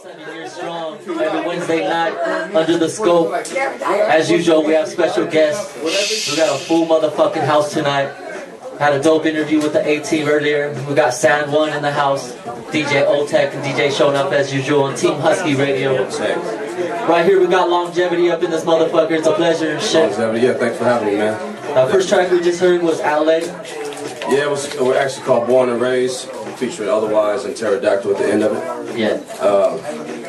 7 years strong, every Wednesday night, under the scope. As usual, we have special guests. We got a full motherfucking house tonight. Had a dope interview with the A-Team earlier. We got Sand One in the house, DJ Otech and DJ showing up as usual on Team Huskey Radio. Right here we got Longevity up in this motherfucker. It's a pleasure and shit. Longevity, yeah, thanks for having me, man. First track we just heard was LA. Yeah, it was actually called Born and Raised, featuring Otherwise and Pterodactyl at the end of it. Yeah.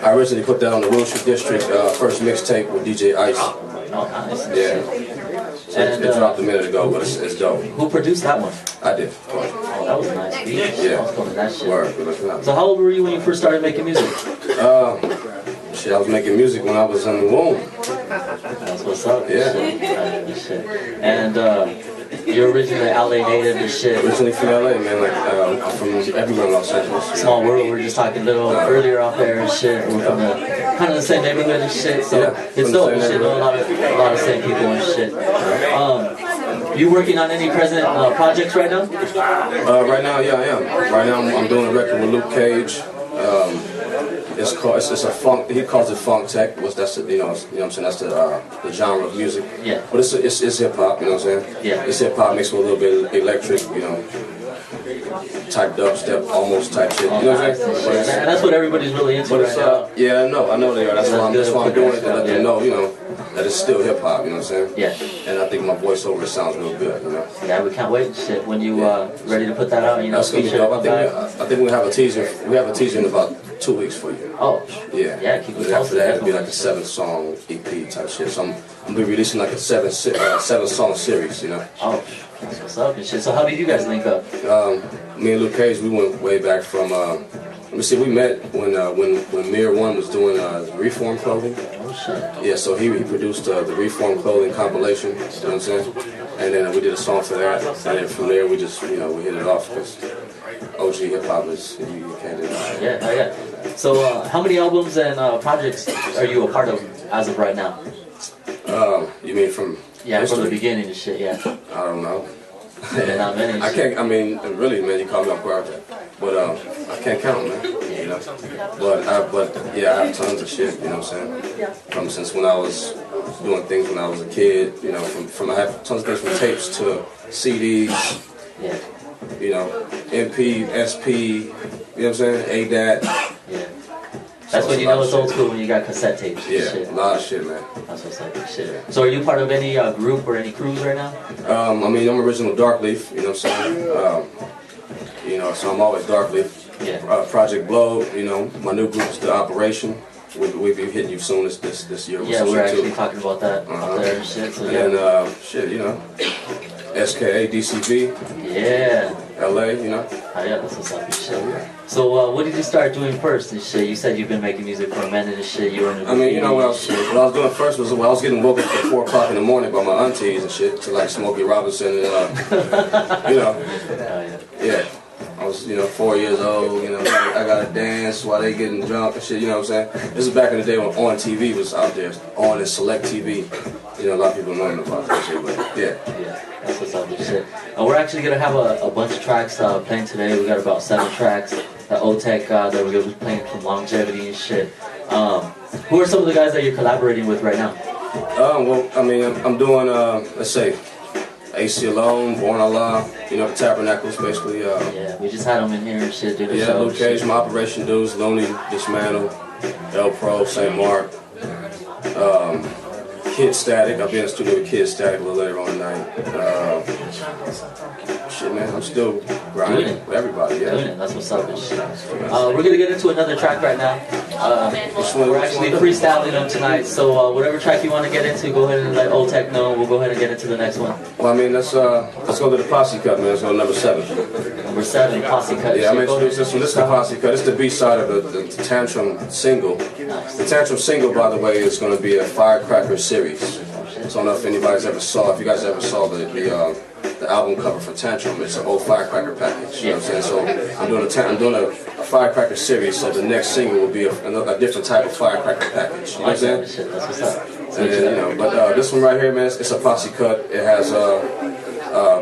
I originally put that on the Wilshire District first mixtape with DJ Ice. Oh, nice. Yeah. So it dropped a minute ago, but it's dope. Who produced that one? I did. Oh, that was a nice beat. Yeah. I was feeling that shit. Word. So how old were you when you first started making music? Shit, I was making music when I was in the womb. That's what's up. Yeah. Shit. And you're originally LA native and shit. Originally from LA, man. Like I'm from everywhere in Los Angeles. Small world. We were just talking a little earlier off there and shit. We're from kind of the same neighborhood and shit. So it's dope. We should know a lot of the same people and shit. You working on any present projects right now? Right now, yeah, I am. Right now, I'm doing a record with Luke Cage. It's a funk. He calls it funk tech. That's you know what I'm saying. That's the genre of music. Yeah. But it's hip hop. You know what I'm saying? Yeah. It's hip hop mixed with a little bit electric. You know, type dubstep, almost type shit. You know what I'm saying? And that's what everybody's really into right now. Yeah, I know they are. That's why I'm doing it to let them know. You know, that it's still hip hop. You know what I'm saying? Yeah. And I think my voiceover sounds real good. You know. Yeah, we can't wait. Shit, when you ready to put that out, you know, that's gonna be dope. I think we have a teaser. We have a teaser in about 2 weeks for you. Oh. Yeah. Yeah, keep it posted. After that, it'll be like a 7-song EP type shit. So I'm gonna be releasing like a 7-song series. You know. Oh, that's what's up and shit. So how did you guys link up? Me and Luke Cage, we went way back from. Let me see. We met when Mir One was doing Reform Clothing. Oh shit. Yeah, so he produced the Reform Clothing compilation. You know what I'm saying? And then we did a song for that. And then from there, we just we hit it off because OG hip hop is you can't do that. Yeah. So how many albums and projects are you a part of as of right now? You mean from? Yeah, history? from the beginning and shit. Yeah. I don't know. Not many. I can't. I mean, really, man, you call me off guard, but I can't count, man. You know. But yeah, I have tons of shit. You know what I'm saying? From since when I was doing things when I was a kid. You know, from I have tons of things from tapes to CDs. Yeah. You know, MP, SP. You know what I'm saying? ADAT. Yeah. That's when you know it's old school when you got cassette tapes. Yeah, shit. a lot of shit, man. That's what's up. Shit. So are you part of any group or any crews right now? I mean, I'm original Darkleaf. You know what I'm saying? You know, so I'm always Darkleaf. Yeah. Project Blow. You know, my new group is The Operation. We'll be hitting you soon this year. Yeah, we're actually talking about that out there and shit. So yeah. And shit, you know, SKA, DCB. Yeah. LA, you know. Oh, yeah, that's what's up and shit. So what did you start doing first and shit? You said you've been making music for a minute and shit. You were in the I mean, you know what I was doing first was I was getting woken up at 4 o'clock in the morning by my aunties and shit to like Smokey Robinson and you know. Yeah. I was, 4 years old, I gotta dance while they getting drunk and shit, you know what I'm saying? This is back in the day when On TV was out there, On and Select TV. You know, a lot of people know about that shit, but yeah. Yeah, that's what's up and shit. We're actually gonna have a bunch of tracks playing today. We got about 7 tracks. The O-Tech that we're gonna be playing from Longevity and shit. Who are some of the guys that you're collaborating with right now? Well, I mean, I'm doing, let's say, AC Alone, Born Allah, the Tabernacles, basically. Yeah, we just had them in here and shit, dude. Yeah, Luke Cage, my Operation Dudes, Lonely, Dismantle, El Pro, St. Mark, Kid Static. I'll be in the studio with Kid Static a little later on tonight. Shit, man, I'm still grinding with everybody, yeah. Doing it, that's what's up and shit. We're gonna get into another track right now. We're actually freestyling them tonight, so whatever track you want to get into, go ahead and let O-Tech know. We'll go ahead and get into the next one. Well, I mean, let's go to the Posse Cut, man. Let's go to number 7. Number 7, Posse Cut. Yeah, I'm introducing this one. This is the Posse Cut. This is the B-side of the Tantrum single. Nice. The Tantrum single, by the way, is going to be a Firecracker series. So I don't know if anybody's ever saw, if you guys ever saw the album cover for Tantrum. It's an old Firecracker package. You know what I'm saying? So I'm doing a Firecracker series. So the next single will be a different type of Firecracker package. You know what I'm saying? That's what's up. And then, but this one right here, man, it's a Posse Cut. It has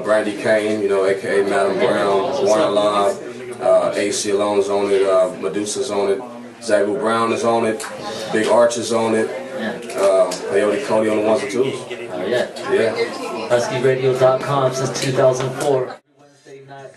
Brandy Kane, aka Madam Brown, Warren Live, AC Alone's on it, Medusa's on it. Zagu Brown is on it. Big Arch is on it. Coyote Cody on the ones and twos. Oh yeah. Yeah. HuskyRadio.com since 2004. Wednesday night.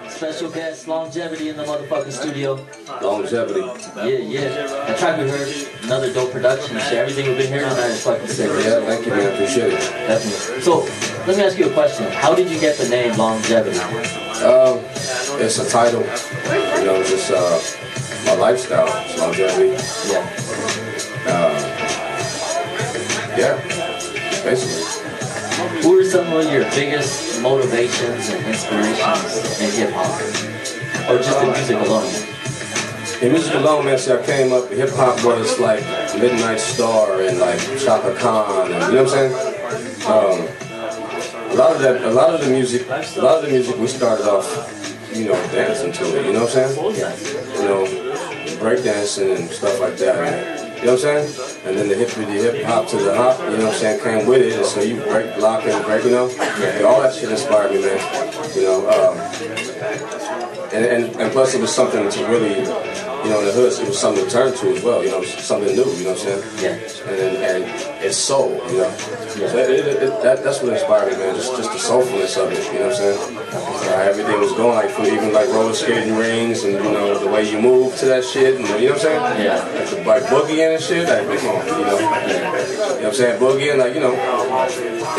Special guest, Longevity in the motherfucking studio. Longevity. Yeah. That track we heard, another dope production. Shit, everything we've been hearing tonight is fucking sick. Yeah, thank you, man. Appreciate it. Definitely. So, let me ask you a question. How did you get the name Longevity? It's a title. You know, it's just my lifestyle. It's longevity. Yeah, basically. Who are some of your biggest motivations and inspirations in hip-hop? Or just the music alone? In music alone, man, see, I came up, hip-hop was like Midnight Star and like Chaka Khan, and, you know what I'm saying? A lot of the music we started off, you know, dancing to it, you know what I'm saying? You know, breakdancing and stuff like that, man. You know what I'm saying? And then the hip hop to the hop, you know what I'm saying, came with it. And so you break, block, and break, you know? And all that shit inspired me, man. You know, and plus it was something to really, you know, in the hood, it was something to turn to as well, you know, something new, you know what I'm saying? Yeah. And it's soul, you know? So that's what inspired me, man, just the soulfulness of it, you know what I'm saying? Everything was going, like, even like roller skating rings and, you know, the way you move to that shit, and, you know what I'm saying? Yeah. Like boogieing and shit, like, come on, you know? You know what I'm saying? Boogieing, like, you know,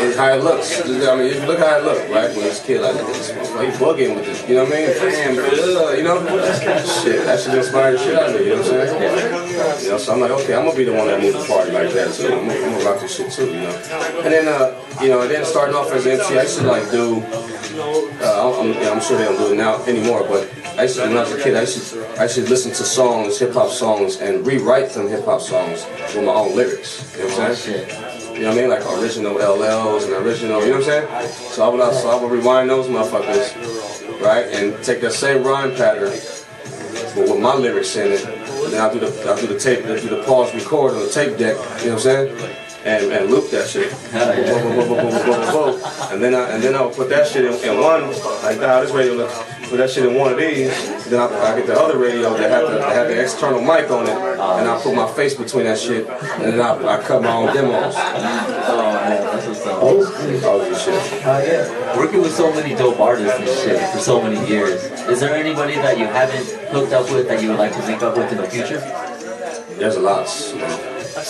it's how it looks. I mean, if you look how it looked, right, when it's a kid, like this motherfucker, he boogieing with this, you know what I mean? Bam, you know? Shit, that shit inspired the shit out of me, you know what I'm saying? You know, so I'm like, okay, I'm gonna be the one that moves the party like that, too. I'm gonna rock this shit, too, you know? And then, you know, then starting off as an MC, I used to, like, do, I'm sure they don't do it now anymore, but I used to, when I was a kid, I used to listen to songs, hip-hop songs, and rewrite them hip-hop songs with my own lyrics, you know what I'm saying? You know what I mean? Like original LLs and original, you know what I'm saying? So I would rewind those motherfuckers, right? And take that same rhyme pattern, but with my lyrics in it. And then I'll do the tape, do the pause record on the tape deck, you know what I'm saying? And loop that shit. And then I would put that shit in one, like this radio, put that shit in one of these. Then I get the other radio that had the external mic on it, and I put my face between that shit, and then I cut my own demos. That's what's up. All this shit. Working with so many dope artists and shit for so many years, is there anybody that you haven't hooked up with that you would like to link up with in the future? There's a lot, man. That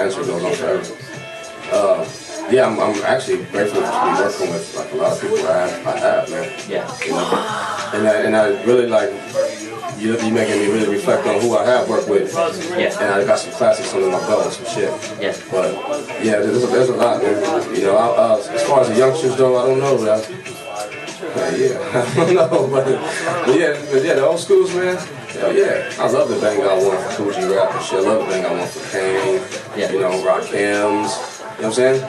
answer goes on forever. Yeah, I'm actually grateful to be working with like a lot of people I have, man. Yeah. You know, and I really like you making me really reflect on who I have worked with. Yeah. And I got some classics under my belt and some shit. Yeah. But yeah, there's a lot, man. You know, as far as the youngsters though, I don't know. I don't know, but yeah, the old schools, man. Hell yeah, I love the bang I want for Coogee Rap and shit. I love the bang I want for Kane, you know, Rakim's. You know what I'm saying? I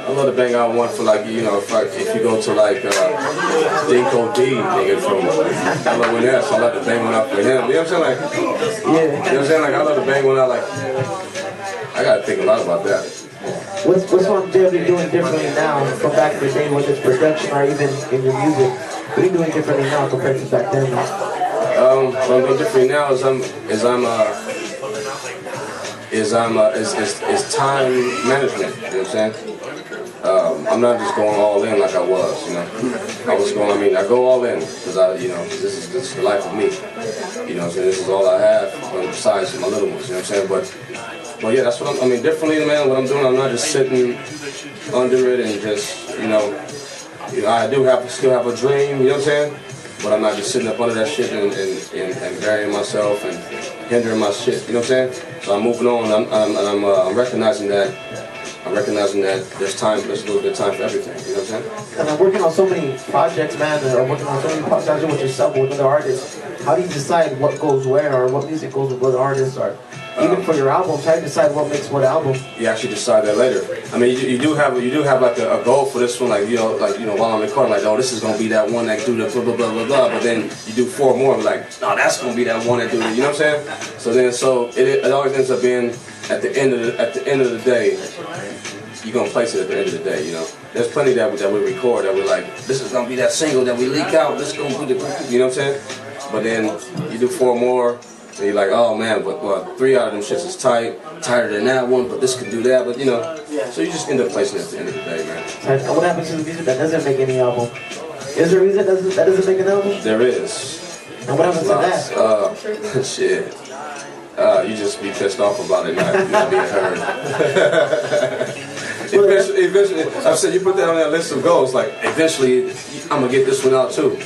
love the bang I want for like, you know, if you go to like Dinko D, nigga from LONS, I love the bang one out for him. You know what I'm saying? Like, you know what I'm saying? Like, I love the bang one out. Like, I gotta think a lot about that. What's Longevity doing differently now from back in the day, whether it's production or even in your music? What are you doing differently now compared to back then? What I'm doing differently now is time management. You know what I'm saying? I'm not just going all in like I was. You know, I go all in because this is the life of me. You know what I'm saying? This is all I have besides my little ones. You know what I'm saying? But yeah, that's what differently, man. What I'm doing, I'm not just sitting under it and just, you know, I still have a dream. You know what I'm saying? But I'm not just sitting up under that shit and burying myself and hindering my shit. You know what I'm saying? So I'm moving on. I'm recognizing that. There's a little bit of time for everything. You know what I'm saying? And I'm working on so many projects, man. I'm working on so many projects with yourself, with other artists. How do you decide what goes where, or what music goes with what artists, or even for your albums? How do you decide what makes what album? You actually decide that later. I mean, you do have like a goal for this one, like while I'm recording, like, oh, this is gonna be that one that do the blah blah blah blah blah. But then you do 4 more, like, no, that's gonna be that one that do the, you know what I'm saying? So it always ends up being at the end of the day. You're gonna place it at the end of the day, you know. There's plenty that we record that we're like, this is gonna be that single that we leak out. This is gonna be the, you know what I'm saying? but then you do 4 more, and you're like, oh man, but 3 out of them shits is tighter than that one, but this can do that, but you know, so you just end up placing it at the end of the day, man. And what happens to the music that doesn't make any album? Is there a music that doesn't make an album? There is. And what happens to that? Shit. You just be pissed off about it not being heard. Eventually, I've said you put that on that list of goals, like eventually I'm gonna get this one out too.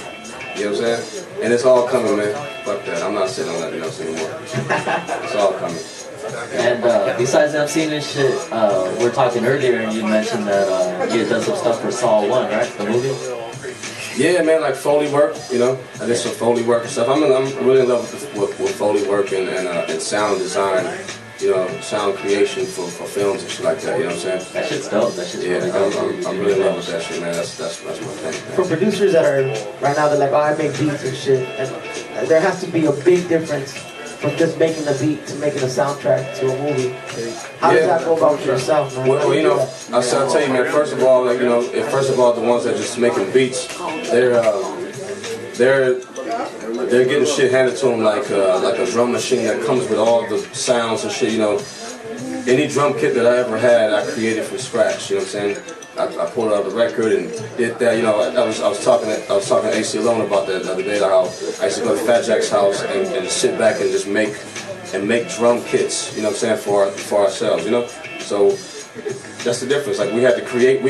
You know what I'm saying? And it's all coming, man. Fuck that. I'm not sitting on that else anymore. It's all coming. And besides MCing and shit, we were talking earlier and you mentioned that you had done some stuff for Saw 1, right? The movie? Yeah, man, like Foley work, you know. I did some Foley work and stuff. I'm really in love with Foley work and sound design, you know, sound creation for films and shit like that, you know what I'm saying? That shit's dope. That shit's really dope. I'm really in love with that shit, man. That's my thing, man. For producers that are, right now, they're like, oh, I make beats and shit. And there has to be a big difference from just making a beat to making a soundtrack to a movie. How does that go about yourself, man? Well, you know, I'll tell you, man. First of all, like, you know, first of all, the ones that just making beats, they're getting shit handed to them like a drum machine that comes with all the sounds and shit. You know, any drum kit that I ever had, I created from scratch. You know what I'm saying? I pulled out the record and did that. You know, I was talking to AC Alone about that the other day. Like how I used to go to Fat Jack's house and sit back and just make drum kits. You know what I'm saying, for ourselves. You know, so that's the difference. Like we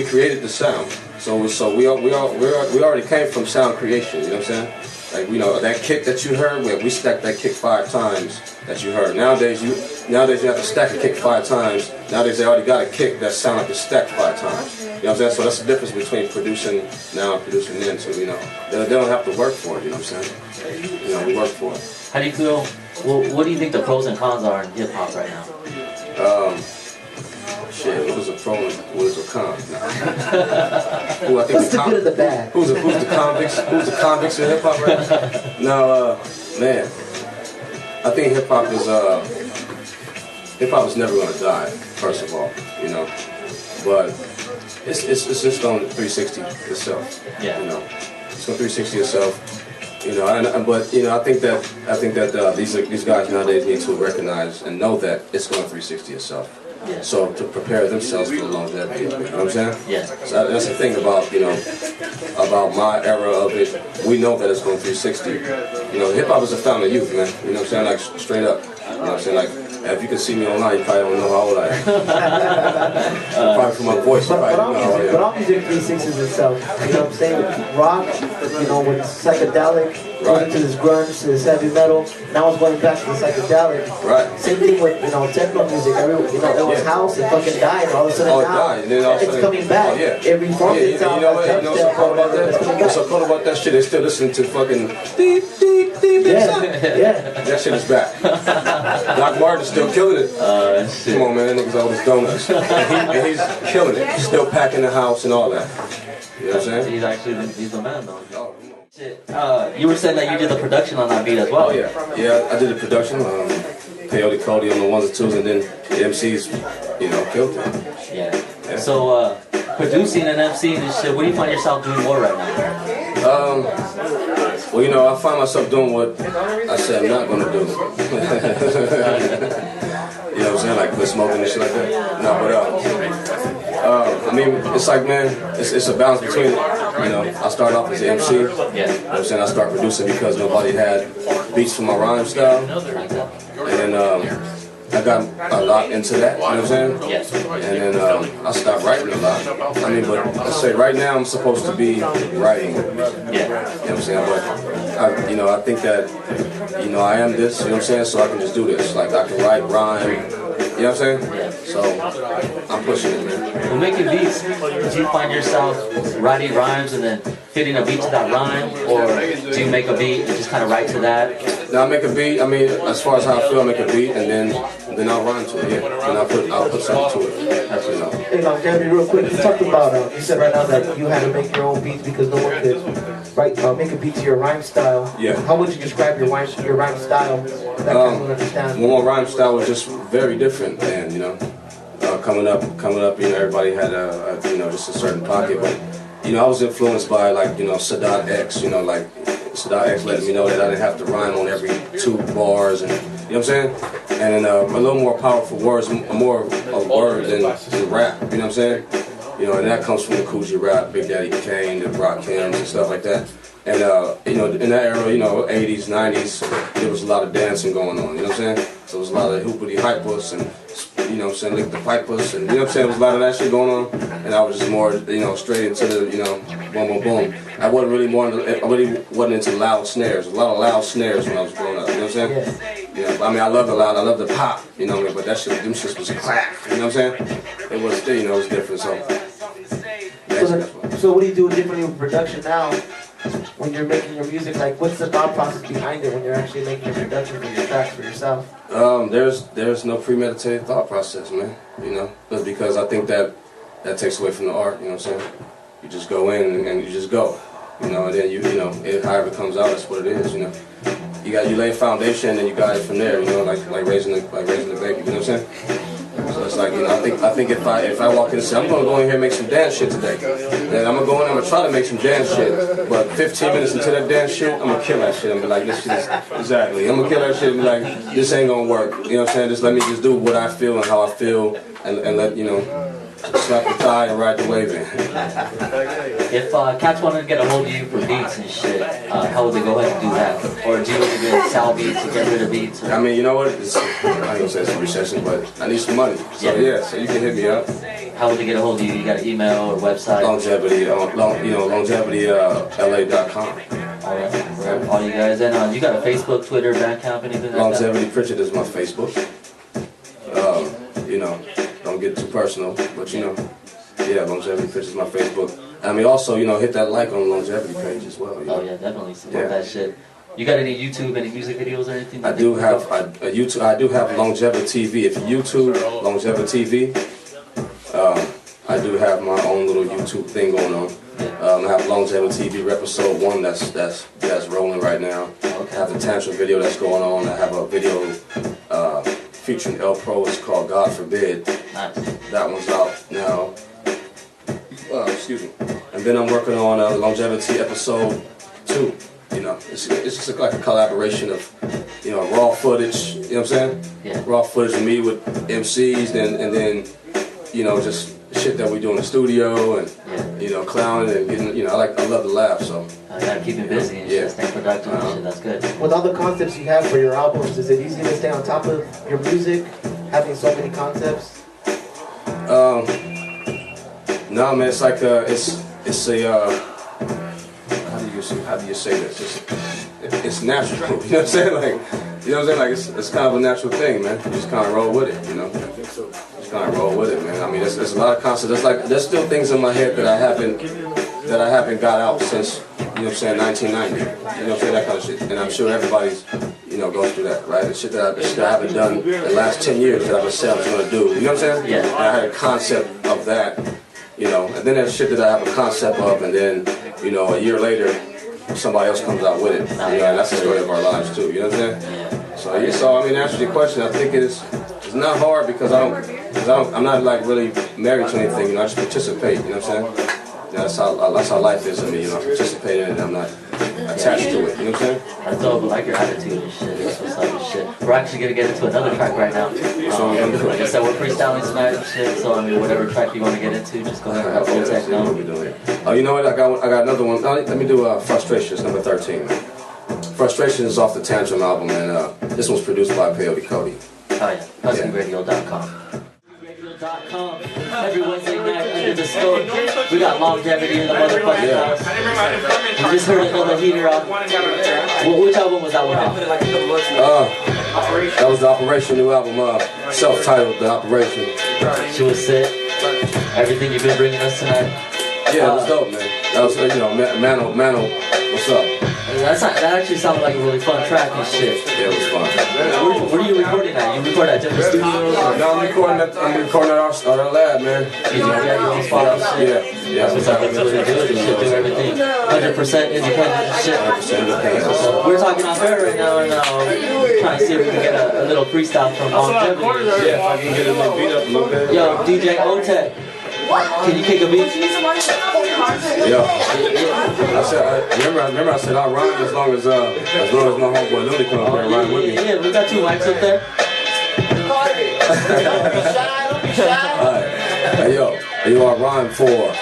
created the sound. So we already came from sound creation. You know what I'm saying? Like, you know, that kick that you heard, we stacked that kick 5 times that you heard. Nowadays you have to stack a kick 5 times. Nowadays they already got a kick that sound like it's stacked 5 times. You know what I'm saying? So that's the difference between producing now and producing then. So, you know, they don't have to work for it, you know what I'm saying? You know, we work for it. How do you feel, what do you think the pros and cons are in hip hop right now? Shit, what is a pro and what is a con? Nah. What's the good of the bad? Who's the convicts? Who's the convicts in hip hop right now? No, man. I think hip hop is never gonna die. First of all, you know, but it's just on 360 itself. Yeah. You know, it's on 360 itself. You know, but you know, I think that these guys nowadays need to recognize and know that it's going 360 itself. Yeah. So to prepare themselves for the longevity, you know what I'm saying? Yeah. So that's the thing about, you know, about my era of it. We know that it's going 360. You know, hip hop is a fountain of youth, man. You know what I'm saying? Like straight up. You know what I'm saying? Like if you can see me online, you probably don't know how old I am. Probably from my voice, you probably don't know how old I am. But all music 360s itself. You know what I'm saying? Rock, you know, with psychedelic, going into this grunge, to this heavy metal. Now it's going back to the psychedelic. Right. Same thing with, you know, techno music. You know, it was house, it fucking died, and all of a sudden now it's coming back. It reformed itself. You know what's so cool about that? What's so cool about that shit? They still listening to fucking beep, beep, beep. Yeah. That shit is back. Doc Martin's still killing it. Shit. Come on, man, that nigga's all his donuts. and he's killing it. He's still packing the house and all that. You know what I'm saying? He's the man though. Shit. You were saying that you did the production on that beat as well. Oh yeah, I did the production. Peyote Cody on the 1s and 2s, and then the MCs, you know, killed it. Yeah. So producing and MCing and shit, what do you find yourself doing more right now? Well, you know, I find myself doing what I said I'm not gonna do. You know what I'm saying? Like quit smoking and shit like that. No, but I mean, it's like, man, it's a balance between it. You know, I started off as an MC. Yeah. You know what I'm saying? I started producing because nobody had beats for my rhyme style. And then I got a lot into that, you know what I'm saying? Yes. And then I stopped writing a lot. I mean, but let's say right now I'm supposed to be writing. Yeah. You know what I'm saying? But I think that, you know, I am this, you know what I'm saying? So I can just do this. Like I can write, rhyme, you know what I'm saying? Yeah. So I'm pushing it, man. Well, making beats, do you find yourself writing rhymes and then fitting a beat to that rhyme? Or do you make a beat and just kind of write to that? Now I make a beat, I mean, as far as how I feel, I make a beat and then I'll rhyme to it, yeah. Then I'll put something to it. That's, you know. Hey, now, Jeremy, real quick, you talked about, you said right now that you had to make your own beats because no one could make a beat to your rhyme style. Yeah. How would you describe your rhyme style? That people would understand. Well, my rhyme style was just very different, man, you know. Coming up, you know, everybody had you know, just a certain pocket, but, you know, I was influenced by, like, you know, Sadat X, you know, like, X letting me know that I didn't have to rhyme on every 2 bars, and you know what I'm saying? And then a little more powerful words, more of word than rap. You know what I'm saying? You know, and that comes from the Coogee rap, Big Daddy Kane, the Rock Kims, and stuff like that. And you know, in that era, you know, 80s, 90s, there was a lot of dancing going on. You know what I'm saying? So there was a lot of hoopity hypers and, you know what I'm saying, lick the pipers, and you know what I'm saying, there was a lot of that shit going on. And I was just more, you know, straight into the, you know, boom, boom, boom. I really wasn't into loud snares. A lot of loud snares when I was growing up. You know what I'm saying? Yeah. I mean, I love the loud, I love the pop. You know what I mean? But that shit, them shits was clap. You know what I'm saying? It was, you know, it was different. So what do you do differently with production now? When you're making your music, like what's the thought process behind it when you're actually making a production for your tracks for yourself? There's no premeditated thought process, man. You know, but because I think that takes away from the art. You know what I'm saying? You just go in and you just go. You know, and then you know, however it comes out, that's what it is. You know, you lay a foundation and you got it from there. You know, like raising the baby. You know what I'm saying? So it's like, you know, I think if I walk in and say, I'm gonna go in here and make some dance shit today, then I'm gonna go in and I'm gonna try to make some dance shit, but 15 minutes into that dance shit, I'm gonna kill that shit. I'm gonna be like, this shit is, exactly, I'm gonna kill that shit and be like, this ain't gonna work. You know what I'm saying? Just let me just do what I feel and how I feel, and let, you know, slap the thigh and ride the wave in. If cats wanted to get a hold of you for beats and shit, how would they go ahead and do that? Or do you want to get sell beats to get rid of beats? Or? I mean, you know what? I ain't gonna say it's a recession, but I need some money. So yeah, so you can hit me up. How would they get a hold of you? You got an email or website? LongevityLA.com. Alright, for all you guys. And you got a Facebook, Twitter, Bandcamp, anything like that? Longevity Pritchard is my Facebook. You know, don't get too personal, but you know, yeah, Longevity Pritchard is my Facebook. I mean, also, you know, hit that like on the Longevity page as well. You know? Oh yeah, definitely support that shit. You got any YouTube, any music videos or anything? I do have YouTube. I do have Longevity TV. If you YouTube Longevity TV, I do have my own little YouTube thing going on. I have Longevity TV episode 1 that's rolling right now. I have the Tantra video that's going on. I have a video featuring El Pro. It's called God Forbid. Nice. That one's out now. Excuse me. And then I'm working on Longevity episode 2. You know, it's just like a collaboration of, you know, raw footage. You know what I'm saying? Yeah. Raw footage of me with MCs, and then, you know, just shit that we do in the studio, and you know, clowning and getting, you know, I love to laugh, so. I gotta keep it busy and shit, stay productive and shit, that's good. With all the concepts you have for your albums, is it easy to stay on top of your music, having so many concepts? No, man, it's like it's a how do you say this? It's natural. You know what I'm saying? Like, you know what I'm saying? Like, it's kind of a natural thing, man. You just kind of roll with it, you know. Just kind of roll with it, man. I mean, there's a lot of concepts. There's still things in my head that I haven't got out since, you know what I'm saying, 1990. You know what I'm saying? That kind of shit. And I'm sure everybody's, you know, goes through that, right? The shit that I haven't done the last 10 years that I've said I was going to do. You know what I'm saying? Yeah. And I had a concept of that, you know. And then there's shit that I have a concept of, and then, you know, a year later, somebody else comes out with it. You know, and that's the story of our lives too. You know what I'm saying? So I mean, to answer your question, I think it's not hard because I'm not like really married to anything. You know, I just participate. You know what I'm saying? That's how life is to me. You know, I participate in it. I'm not attached to it. You know what I'm saying? That's dope. I like your attitude and shit. That's what's up and shit. We're actually gonna get into another track right now. Like I said, we're freestyling tonight and shit. So I mean, whatever track you want to get into, just go ahead and have Voltec know. Oh, you know what? I got another one. Let me do Frustrations, number 13. Man. Frustration is off the Tantrum album, and this one's produced by Peyote Cody. Oh yeah, HuskyRadio.com. Every Wednesday night under the store. We got Longevity in the motherfucking house. We just heard another heater off. Which album was that one off? That was the Operation new album, self-titled The Operation. She was sick. Everything you've been bringing us tonight. Yeah, it was dope, man. That was, you know, Mano, what's up? That actually sounded like a really fun track and shit. Yeah, it was fun. Where are you recording at? You record at different studios? No, I'm recording at our lab, man. You got your own spot and shit? Yeah. That's what's up. That's what you do. You should do everything 100% independent and shit. 100% independent. So we're talking off air right now and trying to see if we can get a little freestyle from Longevity. Yeah, if I can get a little beat up a little bit. Yo, DJ Otek. Can you kick a beat? Yeah. Remember I said I'll rhyme as long as my homeboy Looney come up here and rhyme with me. Yeah, we got 2 mics up there. Alright. Hey yo, I rhyme for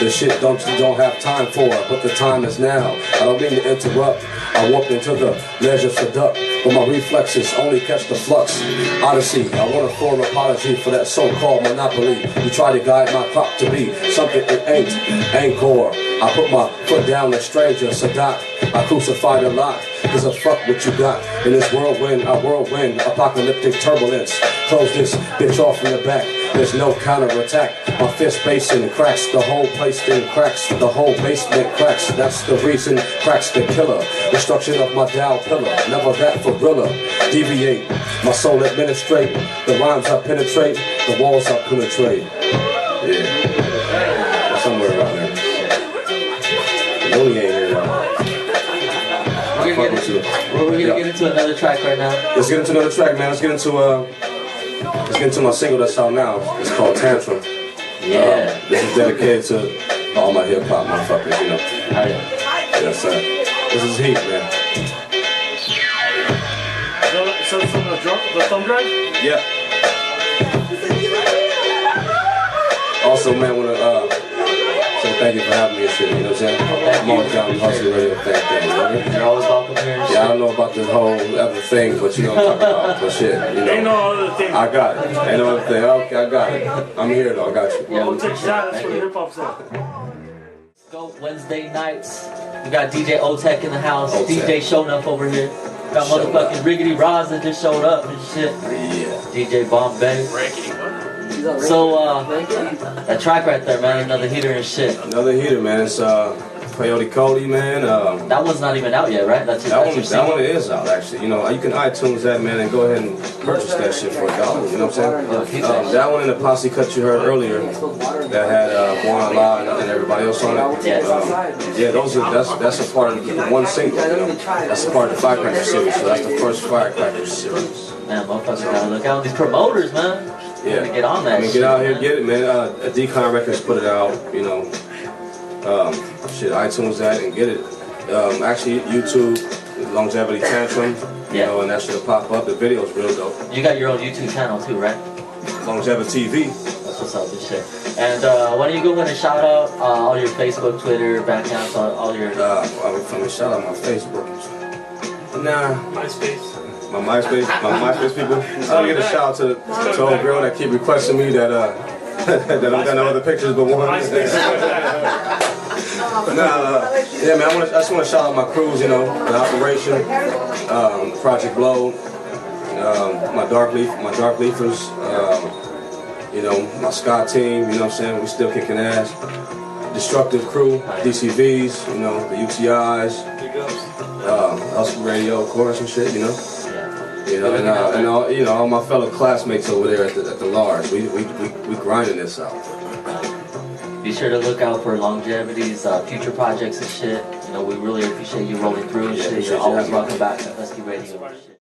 the shit you don't have time for, but the time is now. I don't mean to interrupt. I walked into the leisure seduct, but my reflexes only catch the flux. Odyssey, I want a form apology for that so-called monopoly. You try to guide my crop to be something it ain't. Angkor, I put my foot down a stranger, Sadat. I crucified a lot, cause I fuck what you got. In this whirlwind, apocalyptic turbulence. Close this bitch off in the back. There's no counterattack. My fist basin cracks, the whole place then cracks, the whole basement cracks. That's the reason cracks the killer. Destruction of my Dow pillar, never that for gorilla. Deviate, my soul administrate. The rhymes I penetrate, the walls I penetrate. Yeah, somewhere around there. Looney ain't here though. We're gonna get into another track right now. Let's get into another track, man. Let's get into my single that's out now. It's called Tantrum. Yeah. This is dedicated to all my hip hop motherfuckers, you know. Oh, yeah. Yes, sir. This is heat, man. So from the thumb drive? Yeah. Also, man, wanna say thank you for having me and shit, you know what I'm saying? I'm always down to Huskey Radio thing, You're always welcome here. yeah, I don't know about this whole other thing, but you know what I'm talking about. But shit, you know. Ain't no other thing. I got it. Ain't no other thing. Okay, I got it. I'm here though, I got you. Yeah, We'll we take appreciate it. shots Thank for you. hip hop set. Go Wednesday nights. We got DJ O-Tech in the house. O-Tech. DJ showing up over here. Got Showed motherfucking Riggedy Roz that just showed up and shit. Yeah. DJ Bombay. So that track right there, man, another heater and shit. Another heater, man. It's Coyote Cody, man. That one's not even out yet, right? That's your, That one is out actually. You know, you can iTunes that, man, and go ahead and purchase that shit for $1. You know what I'm saying? That one and the Posse Cut you heard earlier that had Born Allah and everybody else on it. Yeah, that's a part of the one single. You know, that's a part of the Firecracker series. So that's the first Firecracker series. Man, motherfuckers gotta look out. These promoters, man. Yeah, get on that. Get out here, get it, man. Decon Records put it out. You know, iTunes that and get it. Actually, YouTube, Longevity Tantrum. You know, and that shit'll pop up. The video's real dope. You got your own YouTube channel too, right? Longevity TV. That's what's up, this shit. And why don't you go ahead and shout out all your Facebook, Twitter, back accounts, all your. I'm gonna shout out my Facebook. Nah. MySpace. My MySpace people. I'm gonna get a shout out to old girl that keep requesting me that that I don't got no other pictures but one. Yeah, man. I just want to shout out my crews, you know, the Operation, Project Blow, my Dark Leafers, you know, my Scott team. You know what I'm saying? We still kicking ass. Destructive Crew, DCVs, you know, the UTIs, Huskey Radio, of course, and shit, you know. You know, and all, you know, all my fellow classmates over there at the Lars, we grinding this out. Be sure to look out for Longevity's future projects and shit. You know, we really appreciate you rolling through and shit. You're always welcome back to Huskey Radio and shit.